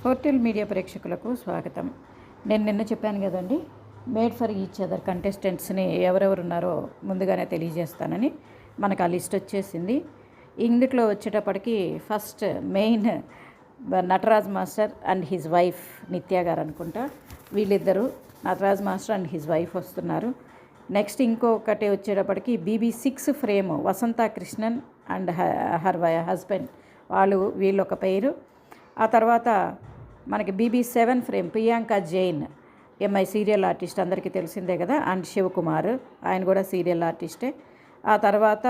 ఫోర్టెల్ media ప్రేక్షకులకు స్వాగతం. నేను నిన్న చెప్పాను కదండి, మేడ్ ఫర్ ఈచ్ అదర్ కంటెస్టెంట్స్ని ఎవరెవరున్నారో ముందుగానే తెలియజేస్తానని. మనకు ఆ లిస్ట్ వచ్చేసింది. ఇందులో వచ్చేటప్పటికి first main Nataraj master and his wife Nitya garu అనుకుంటా. వీళ్ళిద్దరూ Nataraj master and his wife వస్తున్నారు. నెక్స్ట్ ఇంకొకటి వచ్చేటప్పటికి BB6 fame Vasantha Krishnan and her husband, వీళ్ళొక పేరు. ఆ తర్వాత మనకి BB7 ఫ్రేమ్ ప్రియాంక జైన్, ఎంఐ సీరియల్ ఆర్టిస్ట్, అందరికీ తెలిసిందే కదా, అండ్ శివకుమార్, ఆయన కూడా సీరియల్ ఆర్టిస్టే. ఆ తర్వాత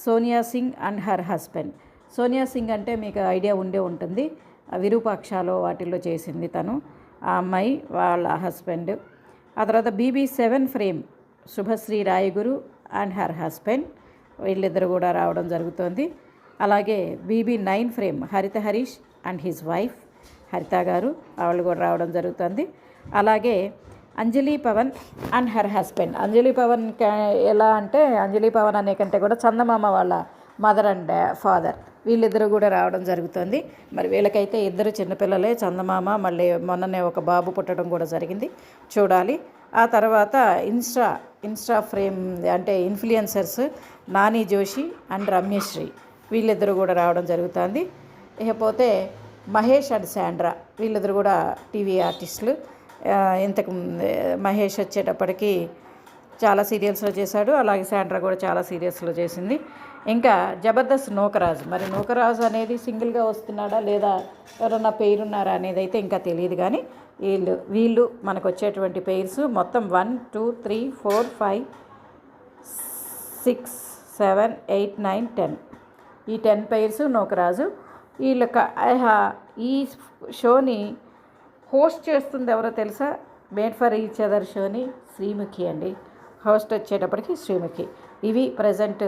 Sonia Singh and her husband. Sonia Singh అంటే మీకు ఐడియా ఉండే ఉంటుంది, విరూపాక్షలో వాటిల్లో చేసింది తను, ఆ అమ్మాయి వాళ్ళ హస్బెండ్. ఆ తర్వాత BB7 frame Subhashree Rayaguru and her husband, వీళ్ళిద్దరు కూడా రావడం జరుగుతుంది. అలాగే BB9 ఫ్రేమ్ హరిత హరీష్ అండ్ హిజ్ వైఫ్ హరిత గారు, వాళ్ళు కూడా రావడం జరుగుతుంది. అలాగే అంజలి పవన్ అండ్ హర్ హస్బెండ్. అంజలి పవన్ ఎలా అంటే, అంజలి పవన్ అనే కంటే కూడా చందమామ వాళ్ళ మదర్ అండ్ ఫాదర్, వీళ్ళిద్దరూ కూడా రావడం జరుగుతుంది. మరి వీళ్ళకైతే ఇద్దరు చిన్నపిల్లలే, చందమామ, మళ్ళీ మొన్ననే ఒక బాబు పుట్టడం కూడా జరిగింది, చూడాలి. ఆ తర్వాత ఇన్స్టా ఫ్రేమ్ అంటే ఇన్ఫ్లుయెన్సర్స్ నాని జోషి అండ్ రమ్యశ్రీ, వీళ్ళిద్దరూ కూడా రావడం జరుగుతుంది. ఇకపోతే మహేష్ అండ్ శాండ్రా, వీళ్ళిద్దరు కూడా టీవీ ఆర్టిస్టులు. ఇంతకు మహేష్ వచ్చేటప్పటికి చాలా సీరియల్స్లో చేశాడు, అలాగే శాండ్రా కూడా చాలా సీరియల్స్లో చేసింది. ఇంకా జబర్దస్త్ నూకరాజు, మరి నూకరాజు అనేది సింగిల్గా వస్తున్నాడా లేదా ఎవరన్నా పేరున్నారా అనేది అయితే ఇంకా తెలియదు. కానీ వీళ్ళు మనకు వచ్చేటువంటి పేర్స్ మొత్తం 1 2 3 4 5 6 7 8 9 10, ఈ 10 పేర్స్ నూకరాజు. ఈ షోని హోస్ట్ చేస్తుంది ఎవరో తెలుసా? మేడ్ ఫర్ ఈచ్ అదర్ షోని శ్రీముఖి అండి, హోస్ట్ వచ్చేటప్పటికి శ్రీముఖి. ఇవి present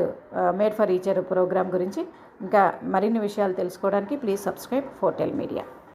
made for each other programme గురించి. ఇంకా మరిన్ని విషయాలు తెలుసుకోవడానికి ప్లీజ్ సబ్స్క్రైబ్ ఫోర్టెల్ మీడియా.